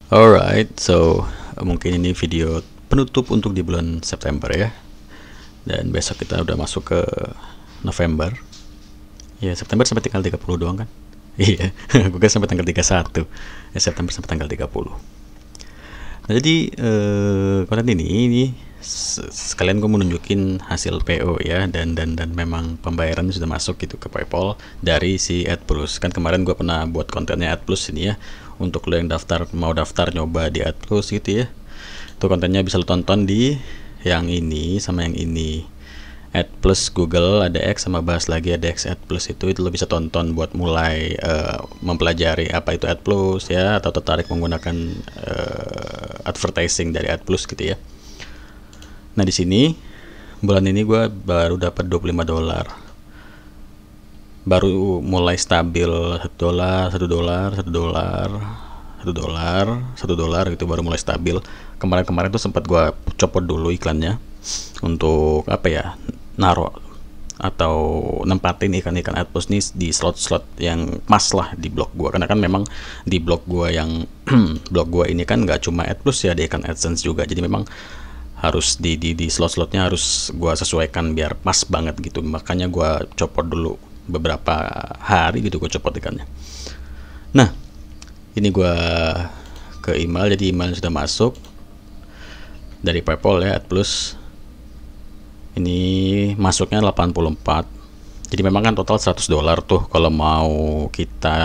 Alright, so mungkin ini video penutup untuk di bulan September ya. Dan besok kita udah masuk ke November. Ya, September sampai tanggal 30 doang kan? Iya, gue kan sampai tanggal 31. Ya, September sampai tanggal 30. Nah, jadi konten ini sekalian gue mau nunjukin hasil PO ya, dan memang pembayaran sudah masuk gitu ke PayPal dari si AdPlus. Kan kemarin gue pernah buat kontennya AdPlus ini ya, untuk lo yang mau daftar nyoba di AdPlus gitu ya. Itu kontennya bisa lo tonton di yang ini sama yang ini. AdPlus Google ada X, sama bahas lagi ada X AdPlus, itu lo bisa tonton buat mulai mempelajari apa itu AdPlus ya, atau tertarik menggunakan advertising dari AdPlus gitu ya. Nah, di sini bulan ini gue baru dapat $25. Baru mulai stabil $1 gitu, baru mulai stabil. Kemarin tuh sempat gue copot dulu iklannya untuk apa ya, naruh atau nempatin ikan-ikan AdPlus nih di slot-slot yang pas lah di blog gue, karena kan memang di blog gue yang blog gue ini kan nggak cuma AdPlus ya, ada ikan AdSense juga, jadi memang harus di slot-slotnya harus gue sesuaikan biar pas banget gitu. Makanya gue copot dulu beberapa hari gitu, gue copot ikannya. Nah, ini gue ke email, jadi email sudah masuk dari PayPal ya, AdPlus. Ini masuknya 84. Jadi memang kan total $100 tuh kalau mau kita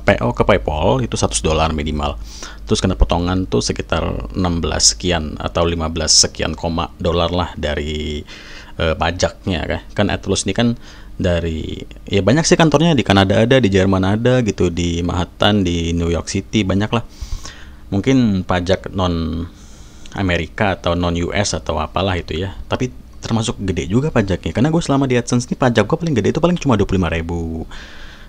PO ke PayPal, itu $100 minimal. Terus kena potongan tuh sekitar 16 sekian atau 15 sekian dolar lah dari pajaknya kan AdPlus ini kan dari ya banyak sih kantornya, di Kanada ada, di Jerman ada gitu, di Manhattan, di New York City banyak lah. Mungkin pajak non Amerika atau non US atau apalah itu ya, tapi termasuk gede juga pajaknya, karena gue selama di AdSense ini pajak gue paling gede itu paling cuma 25.000,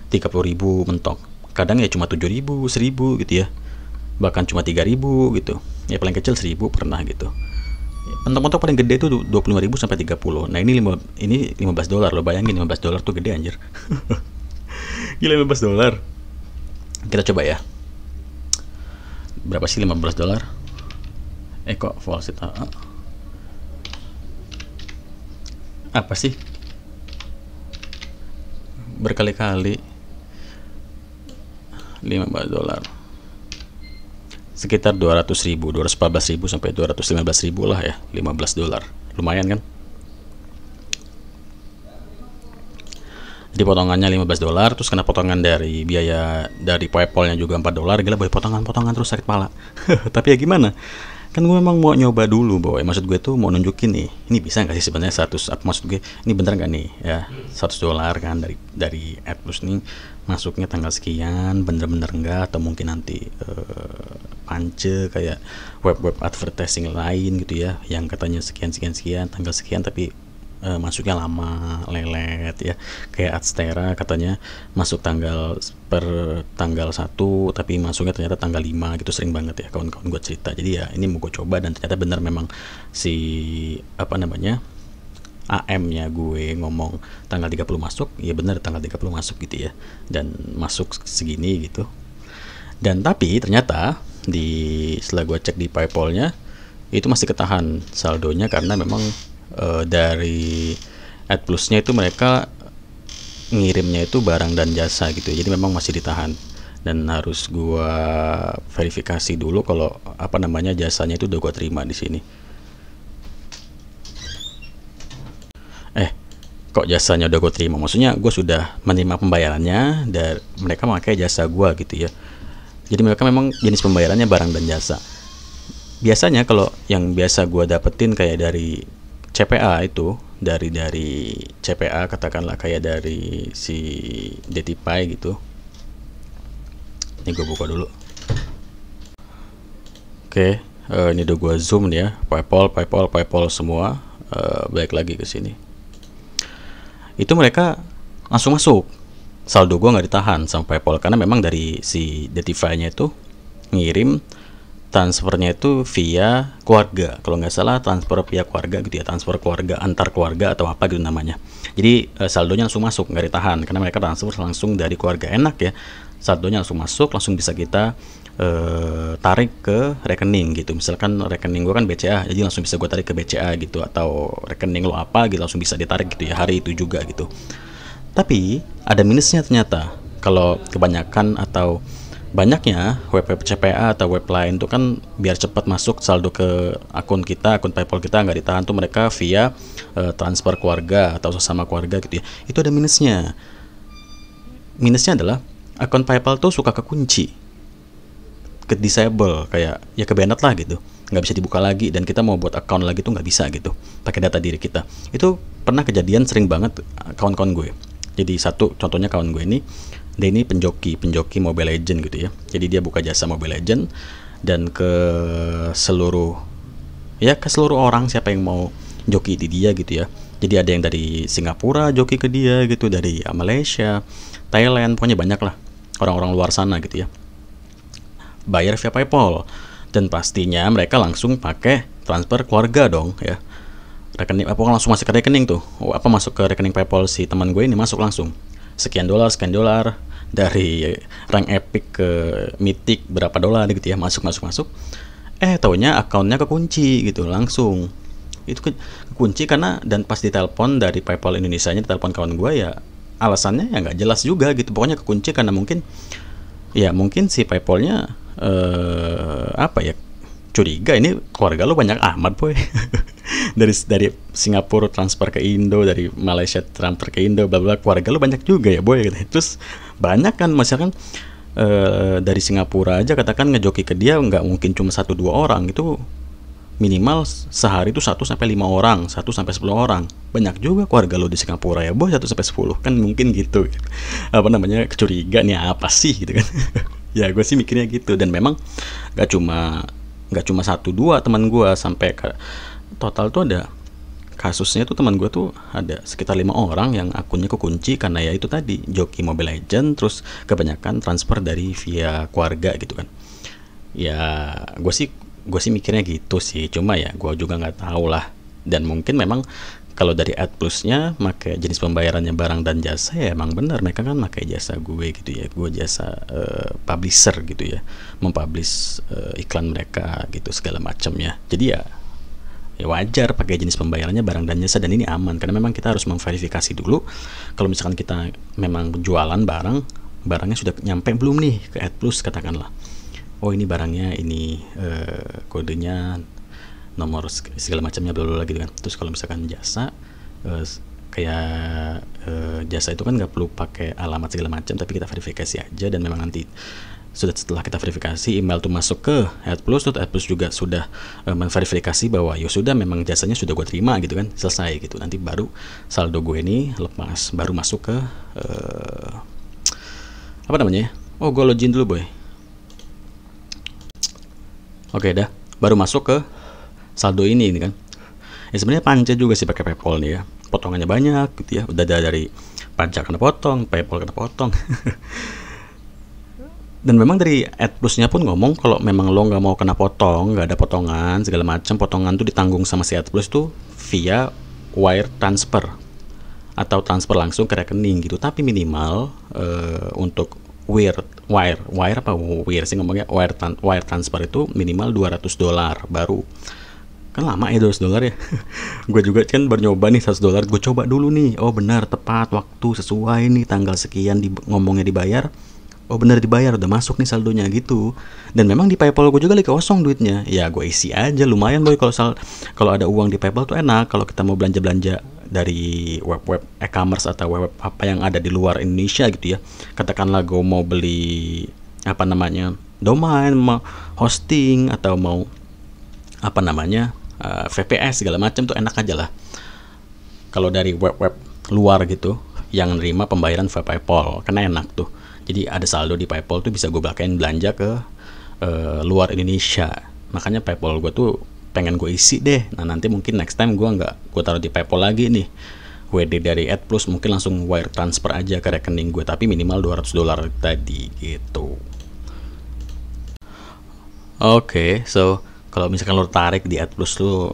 30.000 mentok, kadang ya cuma 7.000, 1.000 gitu ya, bahkan cuma 3.000 gitu ya, paling kecil 1.000 pernah gitu. Mentok-mentok paling gede itu 25.000 sampai 30. Nah, ini $15 lo, bayangin $15 tuh gede anjir. Gila, $15. Kita coba ya, berapa sih $15? Kok false itu apa sih, berkali-kali $15 sekitar 200.000, 214.000 sampai 215.000 lah ya, $15 lumayan kan. Jadi potongannya $15, terus kena potongan dari biaya dari PayPal-nya juga $4. Gila boy, potongan terus sakit pala. Tapi ya gimana, kan gue memang mau nyoba dulu boy, maksud gue tuh mau nunjukin nih, ini bisa nggak sih sebenarnya 100, maksud gue ini bener nggak nih ya, $100 kan dari AdPlus nih masuknya tanggal sekian, bener-bener enggak, atau mungkin nanti pance kayak web advertising lain gitu ya, yang katanya sekian tanggal sekian tapi masuknya lama, lelet ya, kayak Adstera katanya masuk per tanggal 1 tapi masuknya ternyata tanggal 5 gitu, sering banget ya kawan-kawan gue cerita. Jadi ya ini mau gue coba, dan ternyata benar memang si apa namanya AM-nya gue ngomong tanggal 30 masuk, ya benar tanggal 30 masuk gitu ya, dan masuk segini gitu. Dan tapi ternyata setelah gue cek di PayPal-nya itu masih ketahan saldonya, karena memang dari AdPlus-nya itu mereka ngirimnya itu barang dan jasa gitu, jadi memang masih ditahan, dan harus gua verifikasi dulu kalau apa namanya jasanya itu udah gua terima di sini. Kok jasanya udah gua terima, maksudnya gua sudah menerima pembayarannya dan mereka memakai jasa gua gitu ya. Jadi mereka memang jenis pembayarannya barang dan jasa. Biasanya kalau yang biasa gua dapetin kayak dari CPA itu, dari CPA katakanlah kayak dari si Detipai gitu. Ini gue buka dulu. Oke, ini udah gue zoom ya, PayPal semua. Balik lagi ke sini. Itu mereka langsung masuk. Saldo gue nggak ditahan sama PayPal, karena memang dari si Detipai-nya itu ngirim transfernya itu via keluarga, kalau nggak salah transfer via keluarga gitu ya, transfer keluarga antar keluarga atau apa gitu namanya. Jadi saldonya langsung masuk, nggak ditahan, karena mereka transfer langsung dari keluarga. Enak ya, saldonya langsung masuk, langsung bisa kita tarik ke rekening gitu. Misalkan rekening gue kan BCA, jadi langsung bisa gue tarik ke BCA gitu, atau rekening lo apa gitu langsung bisa ditarik gitu ya hari itu juga gitu. Tapi ada minusnya ternyata kalau kebanyakan atau banyaknya web CPA atau web lain tuh kan biar cepat masuk saldo ke akun kita, akun PayPal kita nggak ditahan tuh mereka via transfer keluarga atau sesama keluarga gitu ya. Itu ada minusnya. Minusnya adalah akun PayPal tuh suka kekunci, ke disable, kayak ya kebanet lah gitu, nggak bisa dibuka lagi, dan kita mau buat account lagi tuh nggak bisa gitu pakai data diri kita. Itu pernah kejadian sering banget kawan-kawan gue. Jadi satu contohnya kawan gue ini, dia ini penjoki Mobile Legend gitu ya. Jadi dia buka jasa Mobile Legend dan ke seluruh orang siapa yang mau joki di dia gitu ya. Jadi ada yang dari Singapura joki ke dia gitu, dari Malaysia, Thailand, pokoknya banyak lah orang-orang luar sana gitu ya. Bayar via PayPal, dan pastinya mereka langsung pakai transfer keluarga dong ya. Rekening apa langsung masuk ke rekening tuh, masuk ke rekening PayPal si teman gue ini, masuk langsung sekian dolar dari rank epic ke mythic berapa dolar gitu ya, masuk. Taunya akunnya kekunci gitu langsung. Itu kekunci karena, dan pas ditelepon dari PayPal Indonesia-nya, ditelepon kawan gue ya, alasannya ya nggak jelas juga gitu. Pokoknya kekunci karena mungkin si PayPal-nya curiga ini keluarga lo banyak amat boy. dari Singapura transfer ke Indo, dari Malaysia transfer ke Indo, bla bla, keluarga lo banyak juga ya boy gitu. Terus banyak kan, misalkan dari Singapura aja katakan ngejoki ke dia nggak mungkin cuma 1-2 orang, itu minimal sehari itu 1-5 orang, 1-10 orang. Banyak juga keluarga lo di Singapura ya boy, 1-10 kan mungkin gitu. Kecuriga nih apa sih gitu kan. Ya gue sih mikirnya gitu. Dan memang gak cuma 1-2 teman gue, sampai total tuh ada kasusnya tuh, teman gue tuh ada sekitar 5 orang yang akunnya kekunci karena ya itu tadi joki Mobile Legend, terus kebanyakan transfer dari via keluarga gitu kan. Ya gue sih mikirnya gitu sih, cuma ya gue juga nggak tahu lah. Dan mungkin memang kalau dari AdPlusnya pakai jenis pembayarannya barang dan jasa, ya emang benar mereka kan pakai jasa gue gitu ya. Gue jasa publisher gitu ya, mempublish iklan mereka gitu segala macam ya. Jadi ya wajar pakai jenis pembayarannya barang dan jasa, dan ini aman karena memang kita harus memverifikasi dulu kalau misalkan kita memang jualan barangnya sudah nyampe belum nih ke AdPlus katakanlah. Oh ini barangnya ini kodenya nomor segala macamnya bla bla gitu kan. Terus kalau misalkan jasa jasa itu kan nggak perlu pakai alamat segala macam, tapi kita verifikasi aja, dan memang nanti setelah kita verifikasi email tuh masuk ke AdPlus, tuh AdPlus juga sudah memverifikasi bahwa ya sudah memang jasanya sudah gue terima gitu kan, selesai gitu. Nanti baru saldo gue ini lepas, baru masuk ke gue login dulu boy. Oke dah, baru masuk ke saldo ini kan. Ya sebenarnya panca juga sih pakai PayPal nih ya, potongannya banyak gitu ya. Udah dari pajak kena potong, PayPal kena potong. Dan memang dari AdPlusnya pun ngomong kalau memang lo nggak mau kena potong, nggak ada potongan segala macam, potongan tuh ditanggung sama si AdPlus tuh via wire transfer atau transfer langsung ke rekening gitu. Tapi minimal untuk wire transfer itu minimal $200 baru. Kan lama ya $200 ya. Gue juga kan baru nyoba nih $100, gue coba dulu nih. Oh benar, tepat waktu, sesuai nih, tanggal sekian ngomongnya dibayar. Oh benar dibayar, udah masuk nih saldonya gitu. Dan memang di PayPal gue juga lagi kosong duitnya. Ya gue isi aja, lumayan boy. Kalau ada uang di PayPal tuh enak. Kalau kita mau belanja dari web e-commerce atau web apa yang ada di luar Indonesia gitu ya. Katakanlah gue mau beli domain, mau hosting, atau mau VPS segala macam tuh enak aja lah. Kalau dari web luar gitu yang nerima pembayaran via PayPal, karena enak tuh. Jadi ada saldo di PayPal tuh bisa gue pakein belanja ke luar Indonesia. Makanya PayPal gue tuh pengen gue isi deh. Nah nanti mungkin next time gue taruh di PayPal lagi nih. WD dari AdPlus mungkin langsung wire transfer aja ke rekening gue, tapi minimal $200 tadi gitu. Oke, so kalau misalkan lo tarik di AdPlus lo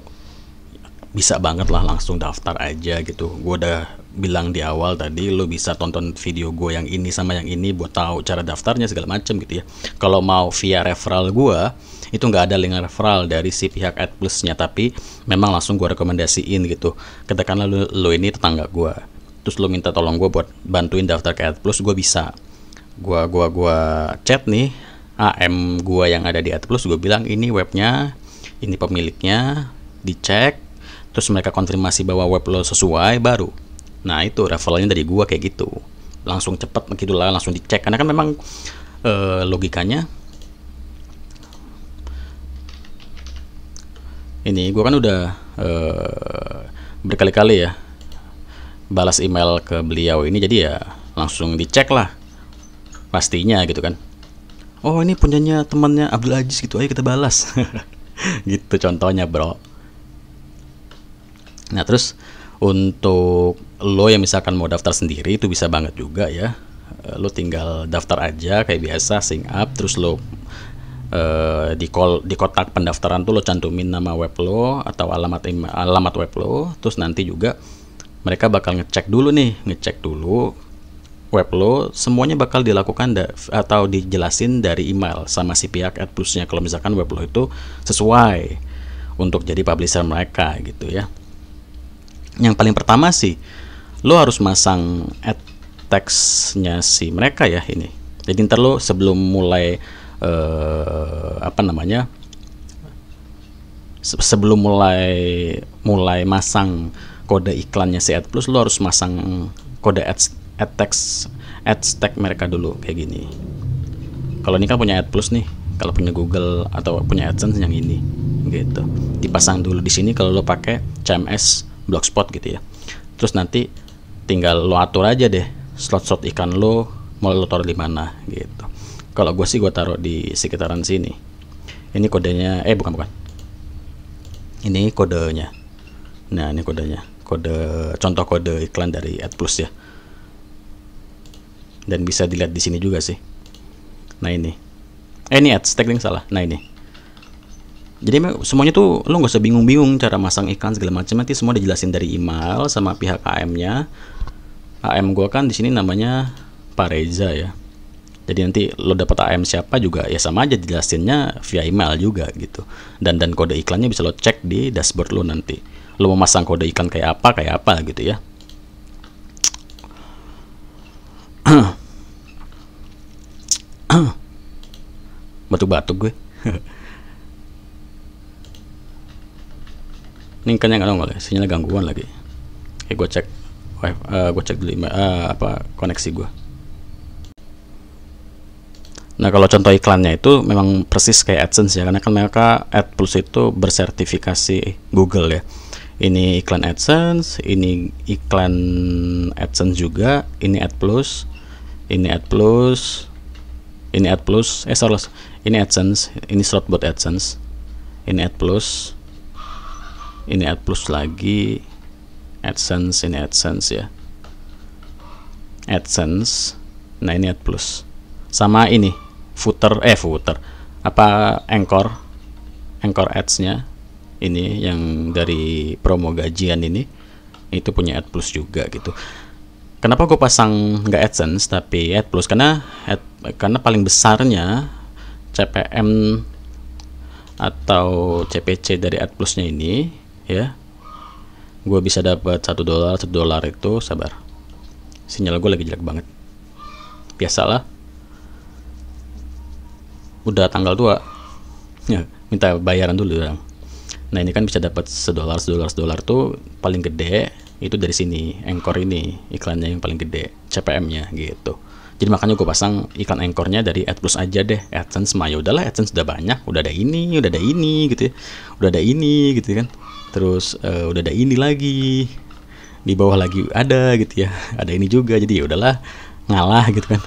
bisa banget lah langsung daftar aja gitu. Gue udah bilang di awal tadi, lo bisa tonton video gue yang ini sama yang ini buat tahu cara daftarnya segala macam gitu ya. Kalau mau via referral gue, itu nggak ada link referral dari si pihak AdPlusnya, tapi memang langsung gue rekomendasiin gitu. Katakanlah lo ini tetangga gue, terus lo minta tolong gue buat bantuin daftar ke AdPlus, gue bisa. Gua chat nih AM gue yang ada di AdPlus, gue bilang ini webnya, ini pemiliknya, dicek, terus mereka konfirmasi bahwa web lo sesuai, baru. Nah itu referralnya dari gua kayak gitu, langsung cepet gitu lah, langsung dicek. Karena kan memang logikanya ini gua kan udah berkali-kali ya balas email ke beliau ini, jadi ya langsung dicek lah pastinya gitu kan. Oh ini punyanya temannya Abdul Aziz gitu, ayo kita balas. Gitu contohnya bro. Nah terus untuk lo yang misalkan mau daftar sendiri itu bisa banget juga ya. Lo tinggal daftar aja kayak biasa, sign up, terus lo di kotak pendaftaran tuh lo cantumin nama web lo atau alamat web lo. Terus nanti juga mereka bakal ngecek dulu web lo, semuanya bakal dilakukan atau dijelasin dari email sama si pihak AdPlusnya kalau misalkan web lo itu sesuai untuk jadi publisher mereka gitu ya. Yang paling pertama sih, lo harus masang ad text-nya si mereka ya ini. Jadi ntar lo sebelum mulai sebelum mulai masang kode iklannya si AdPlus, lo harus masang kode ad text mereka dulu kayak gini. Kalau ini kan punya AdPlus nih, kalau punya Google atau punya AdSense yang ini gitu. Dipasang dulu di sini kalau lo pakai CMS Blogspot gitu ya. Terus nanti tinggal lo atur aja deh slot iklan lo mau lo taruh di mana gitu. Kalau gue sih gue taruh di sekitaran sini. Ini kodenya, bukan. Ini kodenya. Nah ini kodenya, contoh kode iklan dari AdPlus ya. Dan bisa dilihat di sini juga sih. Nah ini, ini ads tagging salah. Nah ini. Jadi semuanya tuh lo nggak usah bingung-bingung cara masang iklan segala macam, nanti semua dijelasin dari email sama pihak AM-nya. AM gue kan di sini namanya Pak Reza ya. Jadi nanti lo dapat AM siapa juga ya sama aja dijelasinnya via email juga gitu. Dan kode iklannya bisa lo cek di dashboard lo nanti. Lo mau masang kode iklan kayak apa gitu ya. Batuk-batuk gue. Ini ikannya nggak nongol ya, sinyal gangguan lagi. Gue cek dulu koneksi gue. Nah kalau contoh iklannya itu memang persis kayak AdSense ya, karena kan mereka AdPlus itu bersertifikasi Google ya. Ini iklan AdSense, ini iklan AdSense juga, ini AdPlus, ini AdPlus, ini AdPlus, ini AdSense, ini slot buat AdSense, ini AdPlus. Ini AdPlus lagi, AdSense, ini AdSense ya, AdSense. Nah ini AdPlus, sama ini footer Anchor ads-nya ini yang dari promo gajian ini, itu punya AdPlus juga gitu. Kenapa gue pasang nggak AdSense tapi AdPlus? Karena paling besarnya CPM atau CPC dari AdPlusnya ini ya, gue bisa dapat $1 itu, sabar, sinyal gue lagi jelek banget, biasalah, udah tanggal 2 ya, minta bayaran dulu dong. Nah ini kan bisa dapat $1 tuh paling gede itu dari sini, Anchor ini iklannya yang paling gede CPM-nya gitu. Jadi makanya gue pasang iklan Anchor-nya dari AdPlus aja deh. AdSense mah ya udahlah, AdSense udah banyak, udah ada ini gitu ya, udah ada ini gitu kan. Terus udah ada ini lagi, di bawah lagi ada gitu ya, ada ini juga, jadi ya udahlah ngalah gitu kan.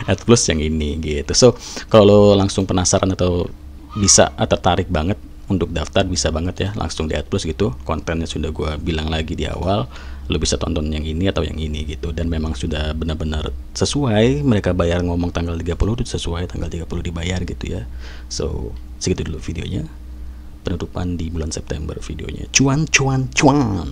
AdPlus yang ini gitu. So kalau langsung penasaran atau bisa tertarik banget untuk daftar, bisa banget ya langsung di AdPlus gitu. Kontennya sudah gue bilang lagi di awal, lo bisa tonton yang ini atau yang ini gitu, dan memang sudah benar-benar sesuai. Mereka bayar ngomong tanggal 30 itu sesuai, tanggal 30 dibayar gitu ya. So segitu dulu videonya. penutupan di bulan September videonya. Cuan cuan cuan.